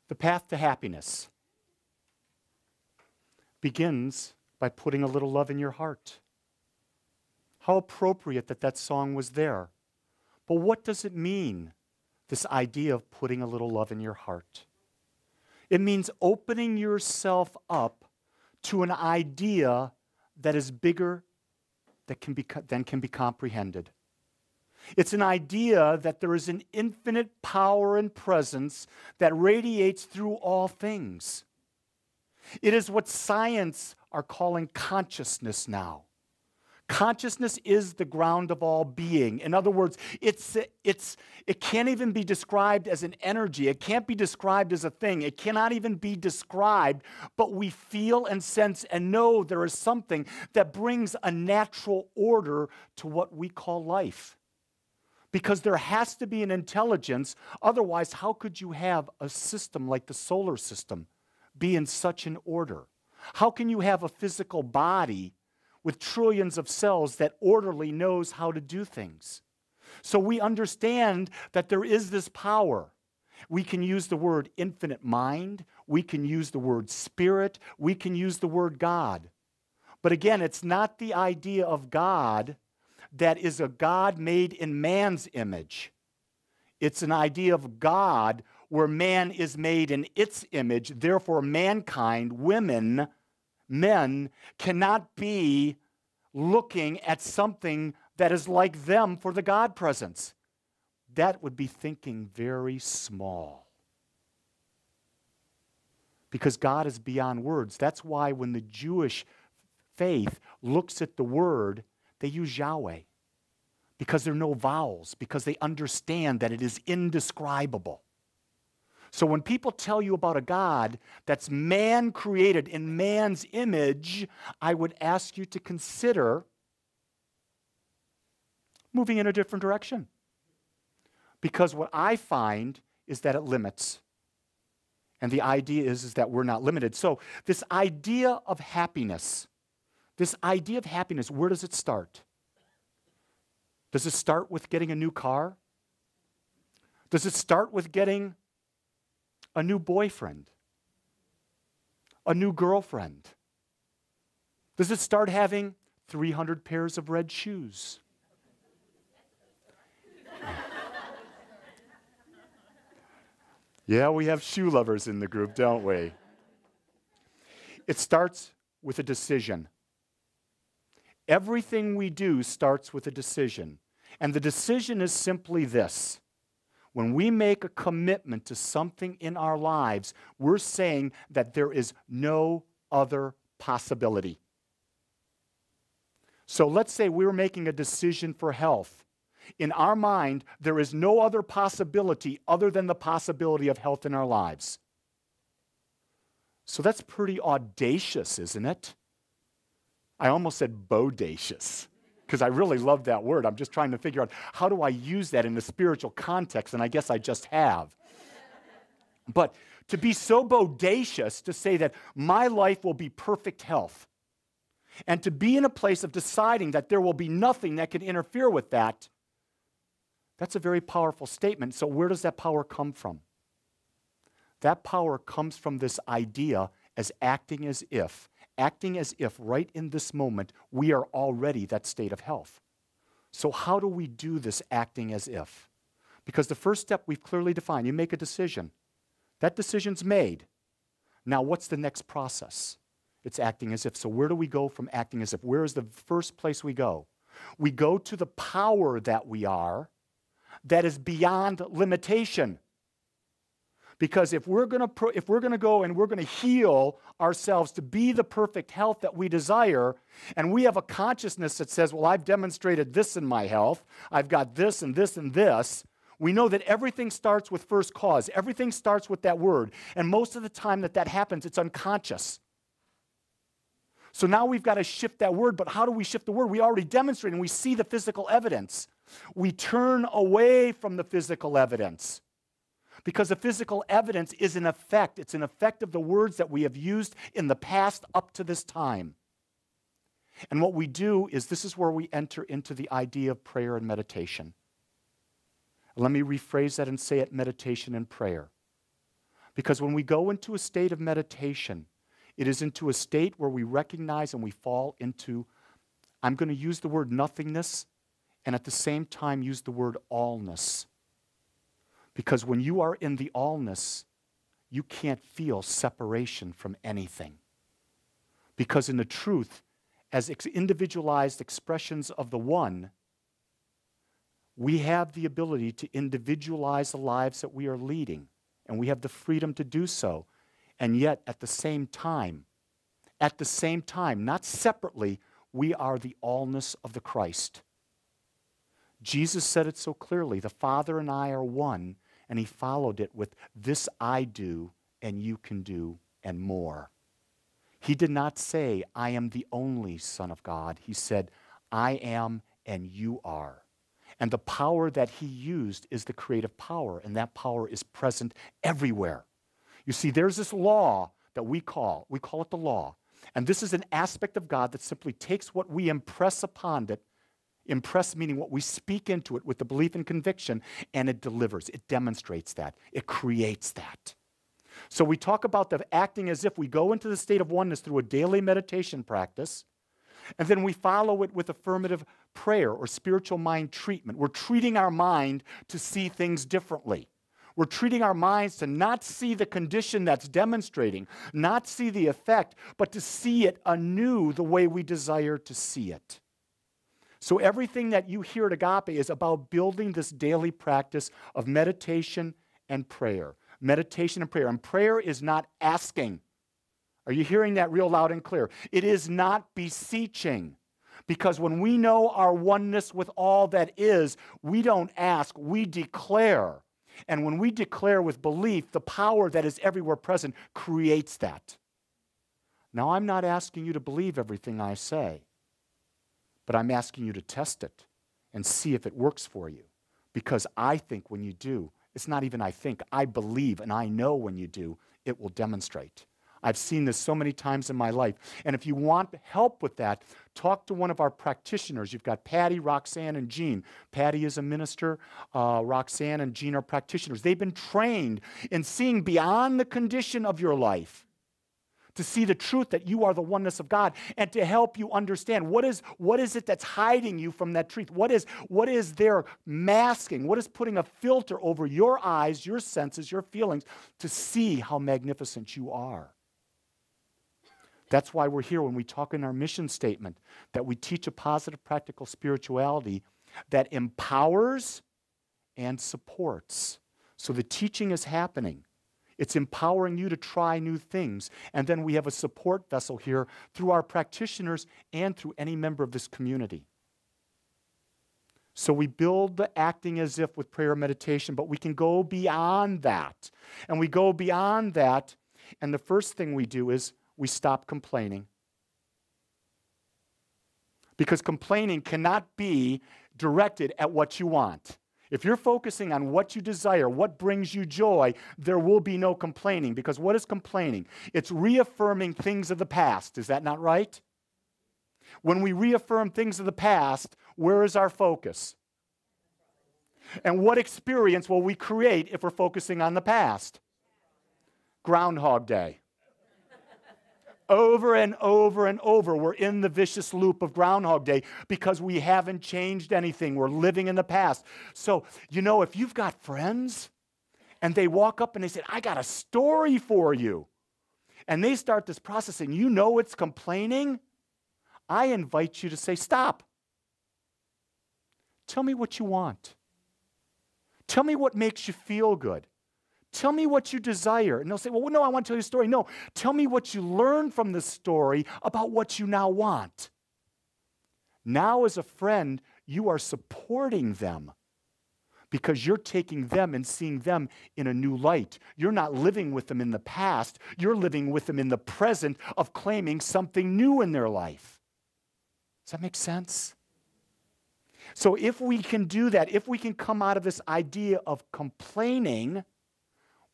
The path to happiness begins by putting a little love in your heart. How appropriate that that song was there. But what does it mean, this idea of putting a little love in your heart? It means opening yourself up to an idea that is bigger than can be comprehended. It's an idea that there is an infinite power and presence that radiates through all things. It is what science are calling consciousness now. Consciousness is the ground of all being. In other words, it can't even be described as an energy. It can't be described as a thing. It cannot even be described, but we feel and sense and know there is something that brings a natural order to what we call life. Because there has to be an intelligence, otherwise how could you have a system like the solar system be in such an order? How can you have a physical body with trillions of cells that orderly knows how to do things? So we understand that there is this power. We can use the word infinite mind. We can use the word spirit. We can use the word God. But again, it's not the idea of God that is a God made in man's image. It's an idea of God where man is made in its image. Therefore, mankind, women, men, cannot be looking at something that is like them for the God presence. That would be thinking very small. Because God is beyond words. That's why when the Jewish faith looks at the word, they use Yahweh. Because there are no vowels. Because they understand that it is indescribable. So when people tell you about a God that's man created in man's image, I would ask you to consider moving in a different direction. Because what I find is that it limits. And the idea is that we're not limited. So this idea of happiness, where does it start? Does it start with getting a new car? Does it start with getting a new boyfriend? A new girlfriend? Does it start having 300 pairs of red shoes? Yeah, we have shoe lovers in the group, don't we? It starts with a decision. Everything we do starts with a decision. And the decision is simply this. When we make a commitment to something in our lives, we're saying that there is no other possibility. So let's say we're making a decision for health. In our mind, there is no other possibility other than the possibility of health in our lives. So that's pretty audacious, isn't it? I almost said bodacious, because I really love that word. I'm just trying to figure out how do I use that in a spiritual context, and I guess I just have. But to be so bodacious to say that my life will be perfect health, and to be in a place of deciding that there will be nothing that can interfere with that, that's a very powerful statement. So where does that power come from? That power comes from this idea as acting as if right in this moment we are already that state of health. So how do we do this acting as if? Because the first step we've clearly defined. You make a decision. That decision's made. Now what's the next process? It's acting as if. So where do we go from acting as if? Where is the first place we go? We go to the power that we are that is beyond limitation. Because if we're going to go and we're going to heal ourselves to be the perfect health that we desire, and we have a consciousness that says, well, I've demonstrated this in my health, I've got this and this and this, we know that everything starts with first cause. Everything starts with that word. And most of the time that happens, it's unconscious. So now we've got to shift that word, but how do we shift the word? We already demonstrated and we see the physical evidence. We turn away from the physical evidence. Because the physical evidence is an effect. It's an effect of the words that we have used in the past up to this time. And what we do is this is where we enter into the idea of prayer and meditation. Let me rephrase that and say it: meditation and prayer. Because when we go into a state of meditation, it is into a state where we recognize and we fall into, I'm going to use the word nothingness, and at the same time use the word allness. Because when you are in the allness, you can't feel separation from anything. Because in the truth, as individualized expressions of the one, we have the ability to individualize the lives that we are leading, and we have the freedom to do so. And yet, at the same time, not separately, we are the allness of the Christ. Jesus said it so clearly, the Father and I are one, and he followed it with, this I do, and you can do, and more. He did not say, I am the only Son of God. He said, I am, and you are. And the power that he used is the creative power, and that power is present everywhere. You see, there's this law that we call it the law. And this is an aspect of God that simply takes what we impress upon it, impress meaning what we speak into it with the belief and conviction, and it delivers, it demonstrates that, it creates that. So we talk about the acting as if we go into the state of oneness through a daily meditation practice, and then we follow it with affirmative prayer or spiritual mind treatment. We're treating our mind to see things differently. We're treating our minds to not see the condition that's demonstrating, not see the effect, but to see it anew the way we desire to see it. So everything that you hear at Agape is about building this daily practice of meditation and prayer. Meditation and prayer. And prayer is not asking. Are you hearing that real loud and clear? It is not beseeching. Because when we know our oneness with all that is, we don't ask, we declare. And when we declare with belief, the power that is everywhere present creates that. Now, I'm not asking you to believe everything I say, but I'm asking you to test it and see if it works for you. Because I think when you do, it's not even I think, I believe and I know when you do, it will demonstrate. I've seen this so many times in my life. And if you want help with that, talk to one of our practitioners. You've got Patty, Roxanne, and Jean. Patty is a minister. Roxanne and Jean are practitioners. They've been trained in seeing beyond the condition of your life to see the truth that you are the oneness of God and to help you understand what is it that's hiding you from that truth? What is there masking? What is putting a filter over your eyes, your senses, your feelings to see how magnificent you are? That's why we're here when we talk in our mission statement that we teach a positive, practical spirituality that empowers and supports. So the teaching is happening. It's empowering you to try new things. And then we have a support vessel here through our practitioners and through any member of this community. So we build the acting as if with prayer and meditation, but we can go beyond that. And we go beyond that, and the first thing we do is we stop complaining. Because complaining cannot be directed at what you want. If you're focusing on what you desire, what brings you joy, there will be no complaining. Because what is complaining? It's reaffirming things of the past. Is that not right? When we reaffirm things of the past, where is our focus? And what experience will we create if we're focusing on the past? Groundhog Day. Over and over and over, we're in the vicious loop of Groundhog Day because we haven't changed anything. We're living in the past. So, if you've got friends and they walk up and they say, I got a story for you, and they start this process and it's complaining, I invite you to say, stop. Tell me what you want. Tell me what makes you feel good. Tell me what you desire. And they'll say, well, no, I want to tell you a story. No, tell me what you learned from the story about what you now want. Now, as a friend, you are supporting them because you're taking them and seeing them in a new light. You're not living with them in the past. You're living with them in the present of claiming something new in their life. Does that make sense? So if we can do that, if we can come out of this idea of complaining,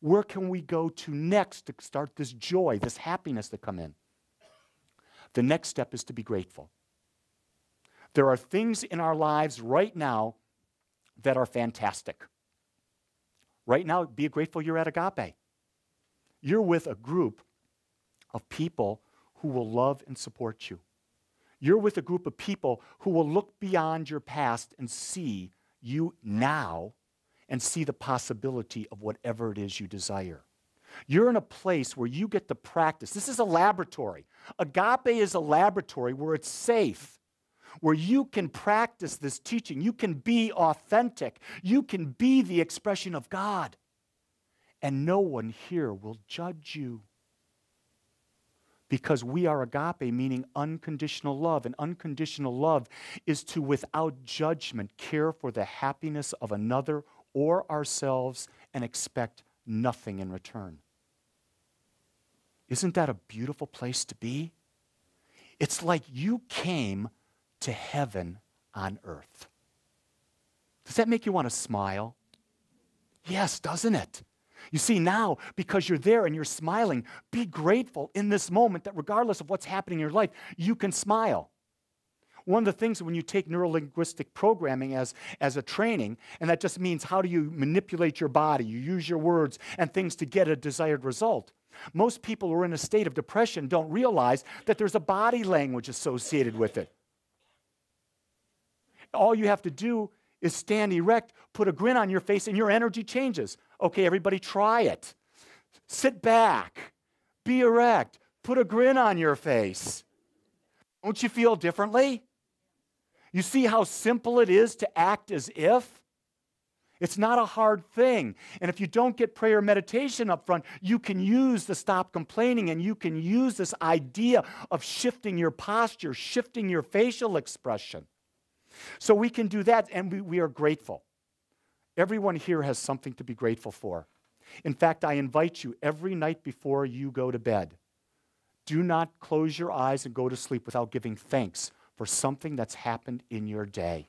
where can we go to next to start this joy, this happiness to come in? The next step is to be grateful. There are things in our lives right now that are fantastic. Right now, be grateful you're at Agape. You're with a group of people who will love and support you. You're with a group of people who will look beyond your past and see you now and see the possibility of whatever it is you desire. You're in a place where you get to practice. This is a laboratory. Agape is a laboratory where it's safe, where you can practice this teaching. You can be authentic. You can be the expression of God. And no one here will judge you. Because we are agape, meaning unconditional love. And unconditional love is to, without judgment, care for the happiness of another or ourselves and expect nothing in return. Isn't that a beautiful place to be? It's like you came to heaven on earth. Does that make you want to smile? Yes, doesn't it? You see, now, because you're there and you're smiling, be grateful in this moment that regardless of what's happening in your life, you can smile. One of the things when you take neurolinguistic programming as a training, and that just means how do you manipulate your body, you use your words and things to get a desired result. Most people who are in a state of depression don't realize that there's a body language associated with it. All you have to do is stand erect, put a grin on your face, and your energy changes. Okay, everybody try it. Sit back, be erect, put a grin on your face. Don't you feel differently? You see how simple it is to act as if? It's not a hard thing. And if you don't get prayer meditation up front, you can use the stop complaining, and you can use this idea of shifting your posture, shifting your facial expression. So we can do that, and we are grateful. Everyone here has something to be grateful for. In fact, I invite you every night before you go to bed, do not close your eyes and go to sleep without giving thanks for something that's happened in your day.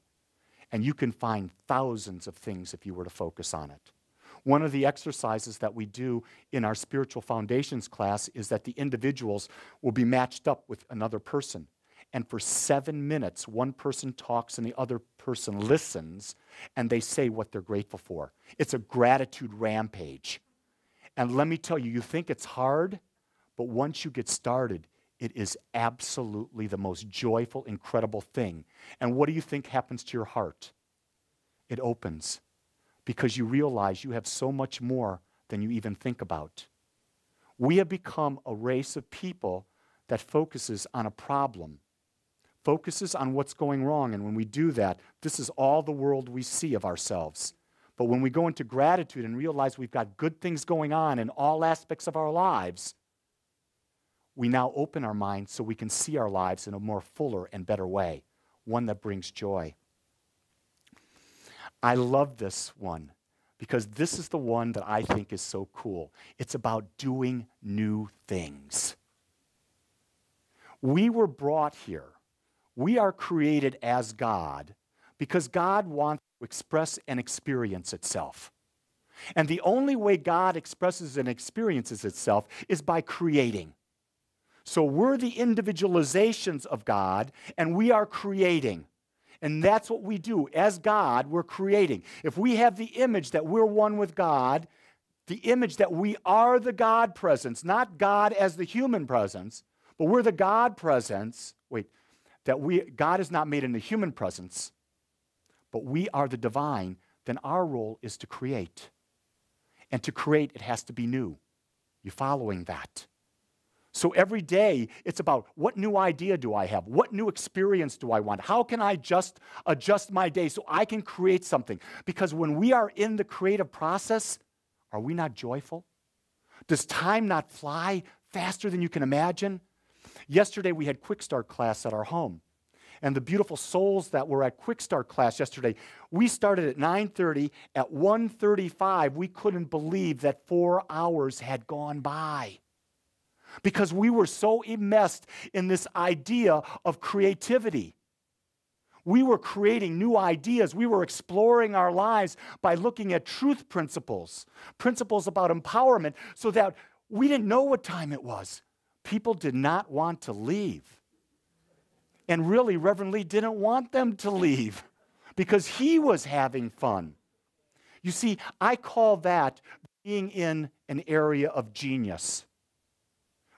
And you can find thousands of things if you were to focus on it. One of the exercises that we do in our spiritual foundations class is that the individuals will be matched up with another person. And for 7 minutes, one person talks and the other person listens, and they say what they're grateful for. It's a gratitude rampage. And let me tell you, you think it's hard, but once you get started, it is absolutely the most joyful, incredible thing. And what do you think happens to your heart? It opens because you realize you have so much more than you even think about. We have become a race of people that focuses on a problem, focuses on what's going wrong. And when we do that, this is all the world we see of ourselves. But when we go into gratitude and realize we've got good things going on in all aspects of our lives, we now open our minds so we can see our lives in a more fuller and better way, one that brings joy. I love this one because this is the one that I think is so cool. It's about doing new things. We were brought here. We are created as God because God wants to express and experience itself. And the only way God expresses and experiences itself is by creating. So we're the individualizations of God, and we are creating. And that's what we do. As God, we're creating. If we have the image that we're one with God, the image that we are the God presence, not God as the human presence, but we're the God presence, God is not made in the human presence, but we are the divine, then our role is to create. And to create, it has to be new. You following that? So every day, it's about what new idea do I have? What new experience do I want? How can I just adjust my day so I can create something? Because when we are in the creative process, are we not joyful? Does time not fly faster than you can imagine? Yesterday, we had Quick Start class at our home. And the beautiful souls that were at Quick Start class yesterday, we started at 9:30. At 1:35, we couldn't believe that 4 hours had gone by. Because we were so immersed in this idea of creativity. We were creating new ideas. We were exploring our lives by looking at truth principles, principles about empowerment, so that we didn't know what time it was. People did not want to leave. And really, Reverend Lee didn't want them to leave because he was having fun. You see, I call that being in an area of genius.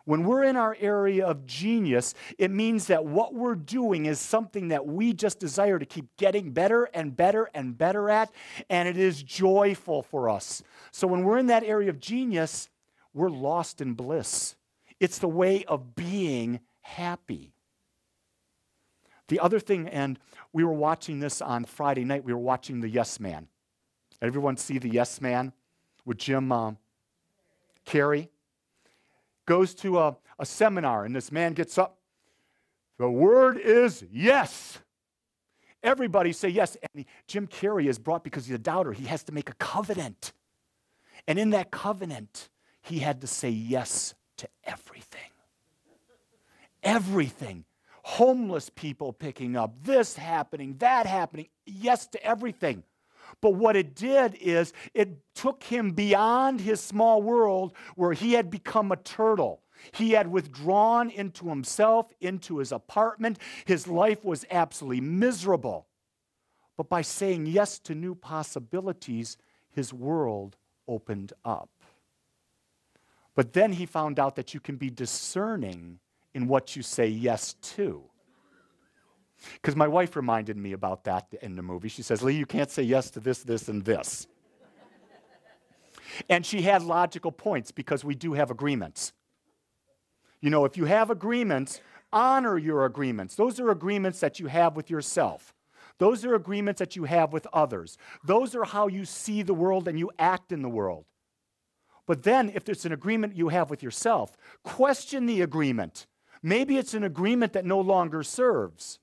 When we're in our area of genius, it means that what we're doing is something that we just desire to keep getting better and better and better at, and it is joyful for us. So when we're in that area of genius, we're lost in bliss. It's the way of being happy. The other thing, and we were watching this on Friday night, we were watching The Yes Man. Everyone see The Yes Man with Jim Carrey? Goes to a seminar, and this man gets up. The word is yes. Everybody say yes. And Jim Carrey is brought because he's a doubter. He has to make a covenant. And in that covenant, he had to say yes to everything. Everything. Homeless people picking up, this happening, that happening, yes to everything. But what it did is it took him beyond his small world where he had become a turtle. He had withdrawn into himself, into his apartment. His life was absolutely miserable. But by saying yes to new possibilities, his world opened up. But then he found out that you can be discerning in what you say yes to. Because my wife reminded me about that in the movie. She says, Lee, you can't say yes to this, this, and this. And she had logical points because we do have agreements. You know, if you have agreements, honor your agreements. Those are agreements that you have with yourself. Those are agreements that you have with others. Those are how you see the world and you act in the world. But then, if it's an agreement you have with yourself, question the agreement. Maybe it's an agreement that no longer serves.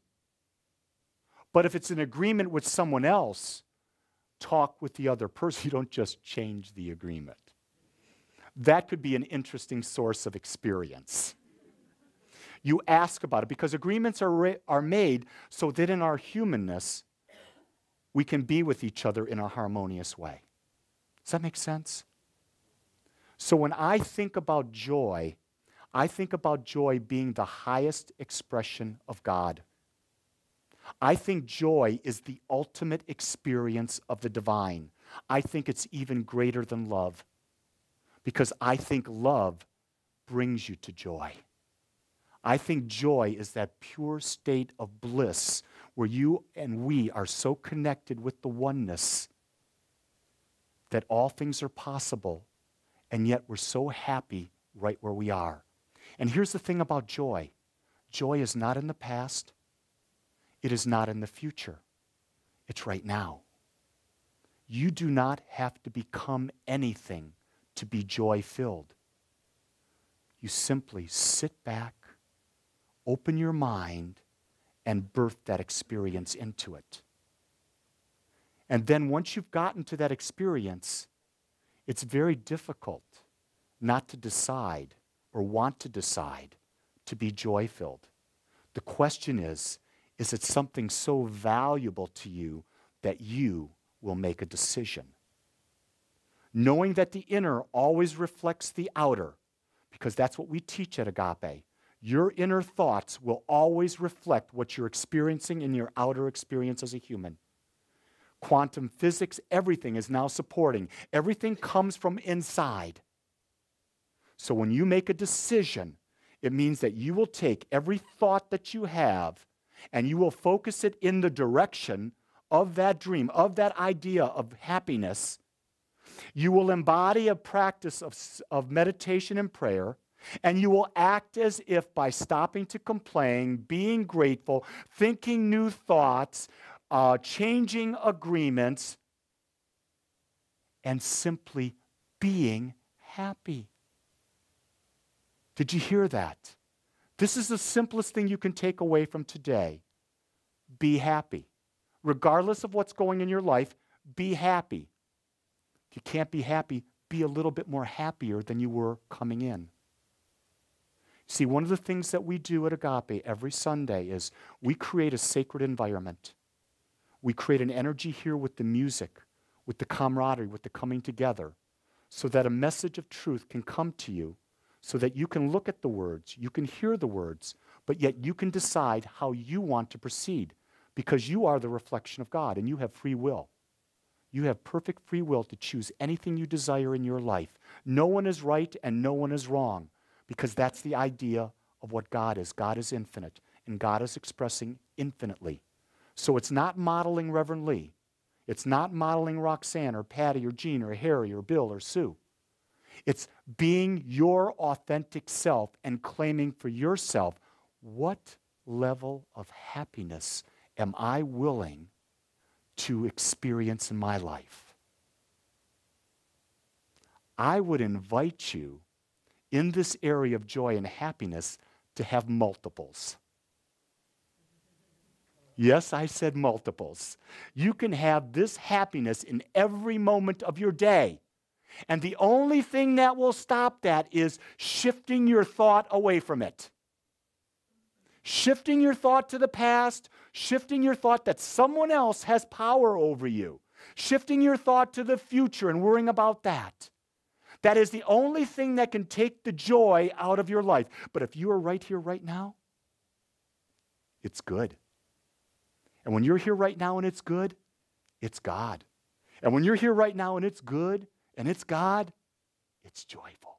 But if it's an agreement with someone else, talk with the other person. You don't just change the agreement. That could be an interesting source of experience. You ask about it because agreements are made so that in our humanness, we can be with each other in a harmonious way. Does that make sense? So when I think about joy, I think about joy being the highest expression of God. I think joy is the ultimate experience of the divine. I think it's even greater than love because I think love brings you to joy. I think joy is that pure state of bliss where you and we are so connected with the oneness that all things are possible, and yet we're so happy right where we are. And here's the thing about joy. Joy is not in the past. It is not in the future. It's right now. You do not have to become anything to be joy-filled. You simply sit back, open your mind, and birth that experience into it. And then once you've gotten to that experience, it's very difficult not to decide or want to decide to be joy-filled. The question is it something so valuable to you that you will make a decision? Knowing that the inner always reflects the outer, because that's what we teach at Agape. Your inner thoughts will always reflect what you're experiencing in your outer experience as a human. Quantum physics, everything is now supporting. Everything comes from inside. So when you make a decision, it means that you will take every thought that you have and you will focus it in the direction of that dream, of that idea of happiness. You will embody a practice of meditation and prayer, and you will act as if by stopping to complain, being grateful, thinking new thoughts, changing agreements, and simply being happy. Did you hear that? This is the simplest thing you can take away from today. Be happy. Regardless of what's going in your life, be happy. If you can't be happy, be a little bit more happier than you were coming in. See, one of the things that we do at Agape every Sunday is we create a sacred environment. We create an energy here with the music, with the camaraderie, with the coming together, so that a message of truth can come to you, so that you can look at the words, you can hear the words, but yet you can decide how you want to proceed, because you are the reflection of God and you have free will. You have perfect free will to choose anything you desire in your life. No one is right and no one is wrong, because that's the idea of what God is. God is infinite, and God is expressing infinitely. So it's not modeling Reverend Lee. It's not modeling Roxanne or Patty or Jean or Harry or Bill or Sue. It's being your authentic self and claiming for yourself, what level of happiness am I willing to experience in my life? I would invite you in this area of joy and happiness to have multiples. Yes, I said multiples. You can have this happiness in every moment of your day. And the only thing that will stop that is shifting your thought away from it. Shifting your thought to the past, shifting your thought that someone else has power over you, shifting your thought to the future and worrying about that. That is the only thing that can take the joy out of your life. But if you are right here, right now, it's good. And when you're here right now and it's good, it's God. And when you're here right now and it's good and it's God, it's joyful.